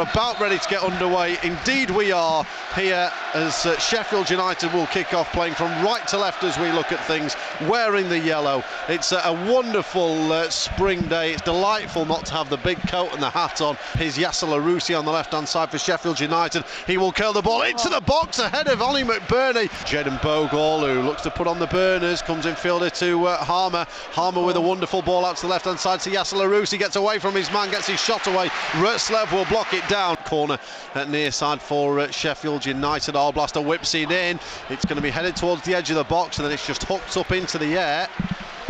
About ready to get underway, indeed we are here as Sheffield United will kick off, playing from right to left as we look at things, wearing the yellow. It's a wonderful spring day. It's delightful not to have the big coat and the hat on. Here's Yasser Larouci on the left hand side for Sheffield United. He will curl the ball into the box ahead of Ollie McBurnie. Jayden Bogle, who looks to put on the burners, comes in fielder to Harmer with a wonderful ball out to the left hand side to Yasser Larouci, gets away from his man, gets his shot away. Rutslev will block it down. Corner at near side for Sheffield United. Arblaster whips it in. It's going to be headed towards the edge of the box, and then it's just hooked up into the air.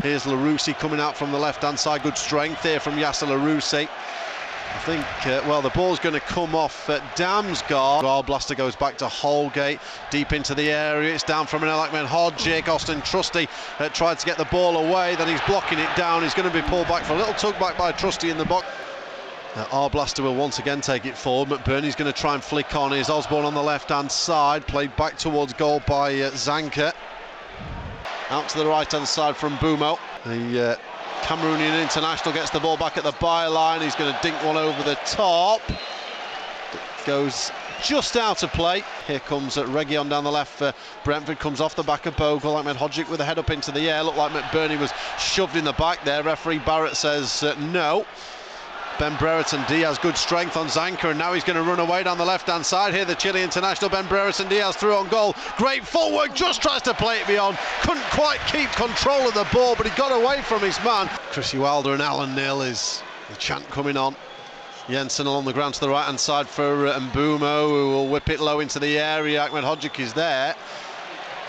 Here's Larouci coming out from the left hand side. Good strength here from Yasser Larouci. I think, well, the ball's going to come off Damsgaard. Arblaster goes back to Holgate, deep into the area. It's down from an Ahmed Hodgick. Austin Trusty tried to get the ball away, then he's blocking it down. He's going to be pulled back for a little tug back by Trusty in the box. Arblaster will once again take it forward. McBurnie's going to try and flick on. Here's Osborne on the left-hand side, played back towards goal by Zanka. Out to the right-hand side from Bumo. The Cameroonian international gets the ball back at the byline. He's going to dink one over the top. It goes just out of play. Here comes Reguilon down the left for Brentford. Comes off the back of Bogle. Ahmed Hodgick with a head up into the air. Looked like McBurnie was shoved in the back there. Referee Barrett says no. Ben Brereton Diaz, good strength on Zanka, and now he's going to run away down the left-hand side. Here the Chile international, Ben Brereton Diaz through on goal. Great footwork, just tries to play it beyond. Couldn't quite keep control of the ball, but he got away from his man. Chrissy Wilder and Alan Nil is the chant coming on. Jensen along the ground to the right-hand side for Mbumo, who will whip it low into the area. Ahmed Hodgick is there.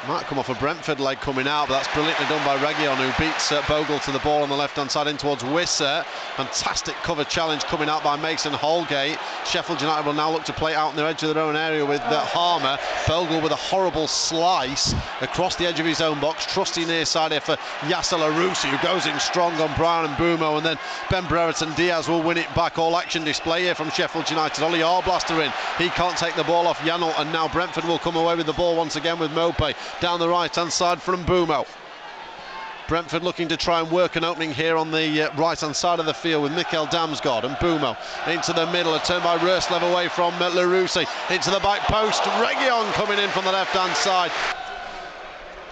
Might come off a Brentford leg coming out, but that's brilliantly done by Reguilon, who beats Bogle to the ball on the left-hand side in towards Wisser. Fantastic cover challenge coming out by Mason Holgate. Sheffield United will now look to play out on the edge of their own area with Harmer. Bogle with a horrible slice across the edge of his own box. Trusty near side here for Yasser Larouci, who goes in strong on Brown and Bumo, and then Ben Brereton Diaz will win it back. All action display here from Sheffield United. Ollie Arblaster in. He can't take the ball off Janel, and now Brentford will come away with the ball once again with Mope down the right-hand side from Bumo. Brentford looking to try and work an opening here on the right-hand side of the field with Mikkel Damsgaard and Bumo into the middle. A turn by Rurslev away from Larouci into the back post. Reguilon coming in from the left-hand side.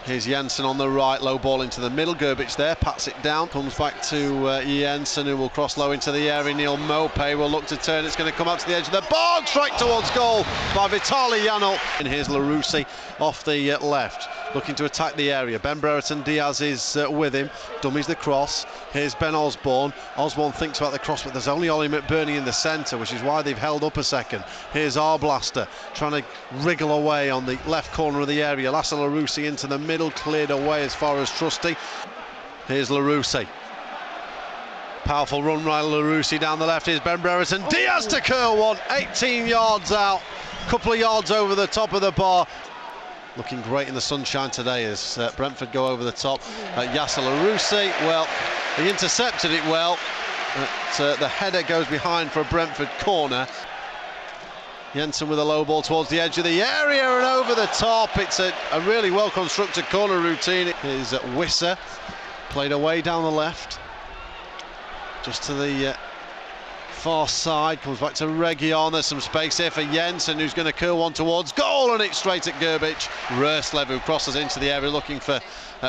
Here's Jensen on the right, low ball into the middle. Gerbic there, pats it down, comes back to Jensen, who will cross low into the area. Neil Mope will look to turn. It's going to come up to the edge of the box, strike towards goal by Vitaly Janel. And here's Larouci off the left, looking to attack the area. Ben Brereton Diaz is with him, dummies the cross. Here's Ben Osborne. Osborne thinks about the cross, but there's only Ollie McBurnie in the centre, which is why they've held up a second. Here's Arblaster trying to wriggle away on the left corner of the area. Yasser Larouci into the middle, cleared away as far as Trusty. Here's Larouci. Powerful run by Larouci down the left. Here's Ben Brereton Diaz to curl one, 18 yards out, couple of yards over the top of the bar. Looking great in the sunshine today as Brentford go over the top. Yasser Larouci, well, he intercepted it well, but the header goes behind for a Brentford corner. Jensen with a low ball towards the edge of the area and over the top. It's a really well constructed corner routine. Here's Wisser, played away down the left, just to the far side, comes back to Reguilon. There's some space here for Jensen, who's going to curl one towards goal, and it's straight at Gerbic. Rurslev, who crosses into the area looking for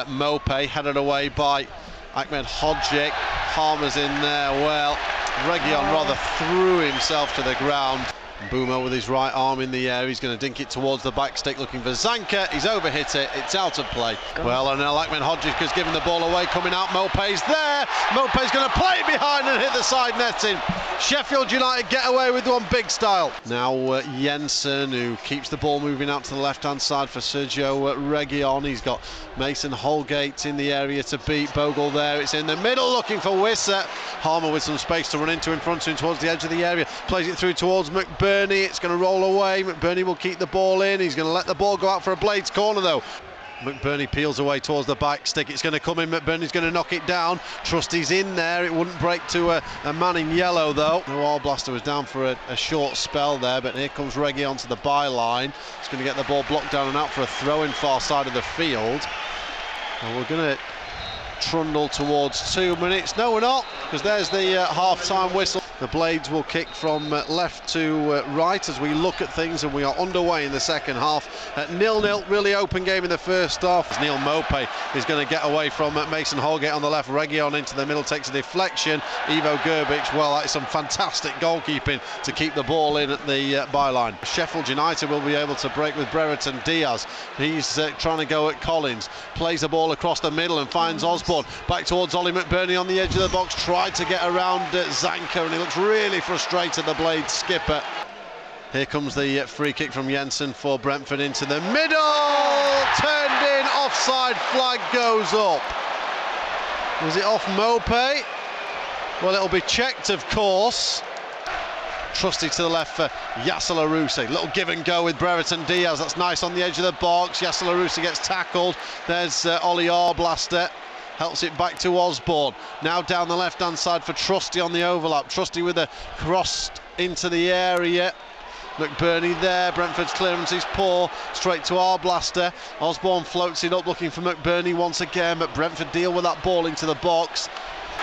Mope, headed away by Ahmed Hodgick. Harmer's in there. Well, Reguilon rather threw himself to the ground. Bumo with his right arm in the air. He's going to dink it towards the back stick looking for Zanka. He's overhit it. It's out of play. Well, and Ahmed Hodgick has given the ball away. Coming out, Mope's there. Mope's going to play it behind and hit the side netting. Sheffield United get away with one big style. Now Jensen, who keeps the ball moving out to the left-hand side for Sergio Reguilon. He's got Mason Holgate in the area to beat. Bogle there. It's in the middle looking for Wisser. Harmer with some space to run into in front of him towards the edge of the area. Plays it through towards McBurnie. It's going to roll away. McBurnie will keep the ball in. He's going to let the ball go out for a Blades corner though. McBurnie peels away towards the back stick. It's going to come in. McBurnie's going to knock it down. Trusty's in there. It wouldn't break to a man in yellow though. The Arblaster was down for a short spell there, but here comes Reggie onto the byline. He's going to get the ball blocked down and out for a throw in far side of the field. And we're going to trundle towards 2 minutes. No, we're not, because there's the half-time whistle. The Blades will kick from left to right as we look at things, and we are underway in the second half. At 0-0, really open game in the first half. Neil Mope is going to get away from Mason Holgate on the left. Region into the middle, takes a deflection. Ivo Gerbic, well, that's some fantastic goalkeeping to keep the ball in at the byline. Sheffield United will be able to break with Brereton Diaz. He's trying to go at Collins. Plays the ball across the middle and finds Osborne. Back towards Ollie McBurney on the edge of the box. Tried to get around Zanka, and he looks really frustrated, the Blades skipper. Here comes the free kick from Jensen for Brentford into the middle. Turned in, offside flag goes up. Was it off Mope? Well, it'll be checked, of course. Trusty to the left for Yasser Larousse. Little give and go with Brereton Diaz. That's nice on the edge of the box. Yasser Larousse gets tackled. There's Ollie Arblaster. Helps it back to Osborne. Now down the left-hand side for Trusty on the overlap. Trusty with a cross into the area. McBurney there. Brentford's clearance is poor. Straight to Arblaster. Osborne floats it up looking for McBurney once again, but Brentford deal with that ball into the box.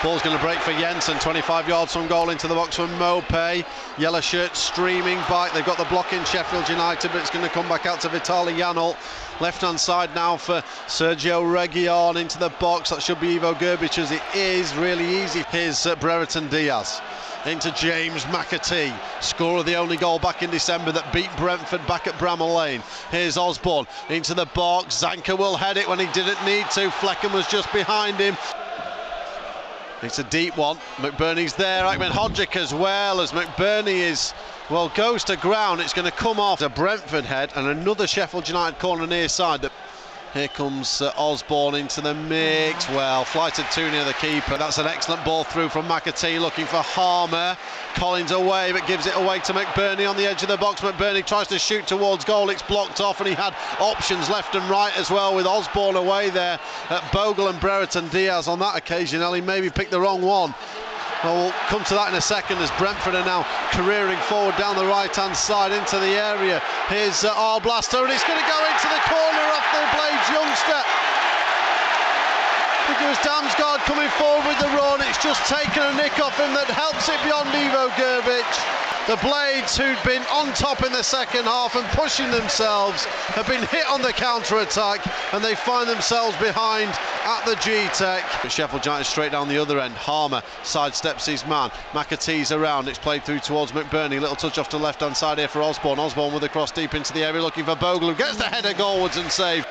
Ball's going to break for Jensen, 25 yards from goal into the box from Mope. Yellow shirt streaming by. They've got the block in Sheffield United, but it's going to come back out to Vitali Janelt. Left-hand side now for Sergio Region into the box. That should be Ivo Gerbic, as it is really easy. Here's Brereton Diaz into James McAtee, scorer of the only goal back in December that beat Brentford back at Bramall Lane. Here's Osborne into the box. Zanka will head it when he didn't need to. Flecken was just behind him. It's a deep one. McBurney's there. Ahmed Hodgick as well, as McBurney is, well, goes to ground. It's going to come off a Brentford head and another Sheffield United corner near side. Here comes Osborne into the mix. Well, flighted too near the keeper. That's an excellent ball through from McAtee, looking for Harmer. Collins away, but gives it away to McBurney on the edge of the box. McBurney tries to shoot towards goal. It's blocked off, and he had options left and right as well, with Osborne away there at Bogle and Brereton Diaz on that occasion. Ellie maybe picked the wrong one. Well, we'll come to that in a second, as Brentford are now careering forward down the right-hand side into the area. Here's Arblaster, and it's going to go into the corner off the Blades youngster. I think it was Damsgaard coming forward with the run. It's just taken a nick off him that helps it beyond Ivo Gerbic. The Blades, who'd been on top in the second half and pushing themselves, have been hit on the counter-attack, and they find themselves behind at the G-Tech. Sheffield United straight down the other end. Harmer sidesteps his man. McAtee's around. It's played through towards McBurney. Little touch off to the left-hand side here for Osborne. Osborne with a cross deep into the area, looking for Bogle, who gets the header goalwards and save.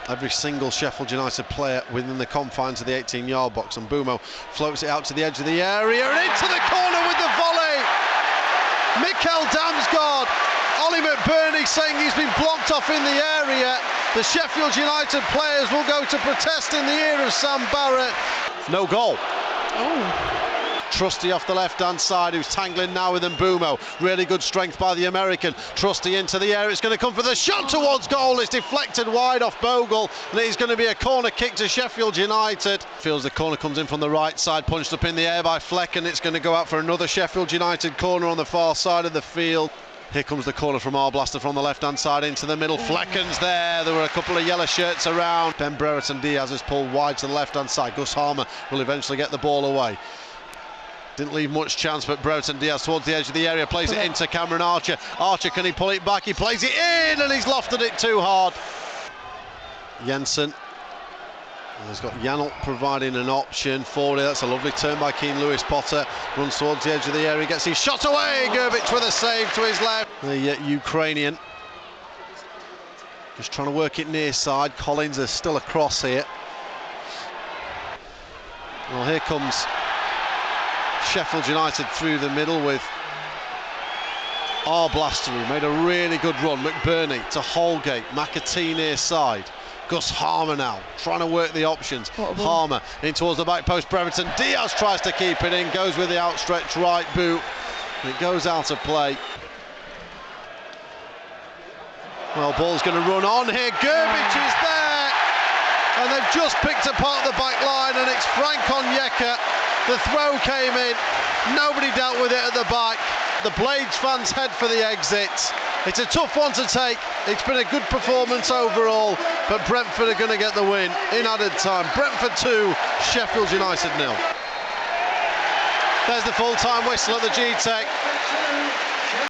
Every single Sheffield United player within the confines of the 18-yard box, and Bumo floats it out to the edge of the area and into the corner with the volley. Mikkel Damsgaard. Ollie McBurney saying he's been blocked off in the area. The Sheffield United players will go to protest in the ear of Sam Barrett. No goal. Oh. Trusty off the left-hand side, who's tangling now with Mbumo. Really good strength by the American. Trusty into the air. It's going to come for the shot towards goal. It's deflected wide off Bogle, and it is going to be a corner kick to Sheffield United. Feels the corner comes in from the right side, punched up in the air by Fleck, and it's going to go out for another Sheffield United corner on the far side of the field. Here comes the corner from Arblaster from the left-hand side into the middle. Flecken's there. There were a couple of yellow shirts around. Then Brereton Diaz is pulled wide to the left-hand side. Gus Harmer will eventually get the ball away. Didn't leave much chance, but Brereton Diaz towards the edge of the area, plays it into Cameron Archer. Archer, can he pull it back? He plays it in, and he's lofted it too hard. Jensen. He's got Janelt providing an option for it. That's a lovely turn by Keane Lewis Potter. Runs towards the edge of the area, gets his shot away. Gerbic with a save to his left. The Ukrainian just trying to work it near side. Collins is still across here. Well, here comes Sheffield United through the middle with Arblaster, who made a really good run. McBurney to Holgate. McAtee near side. Gus Harmer now trying to work the options. Harmer in towards the back post. Brereton Diaz tries to keep it in, goes with the outstretched right boot, and it goes out of play. Well, ball's going to run on here. Gerbic is there, and they've just picked apart the back line, and it's Frank Onyeka. The throw came in, nobody dealt with it at the back. The Blades fans head for the exit. It's a tough one to take. It's been a good performance overall, but Brentford are going to get the win in added time. Brentford 2, Sheffield United 0. There's the full-time whistle at the G-Tech.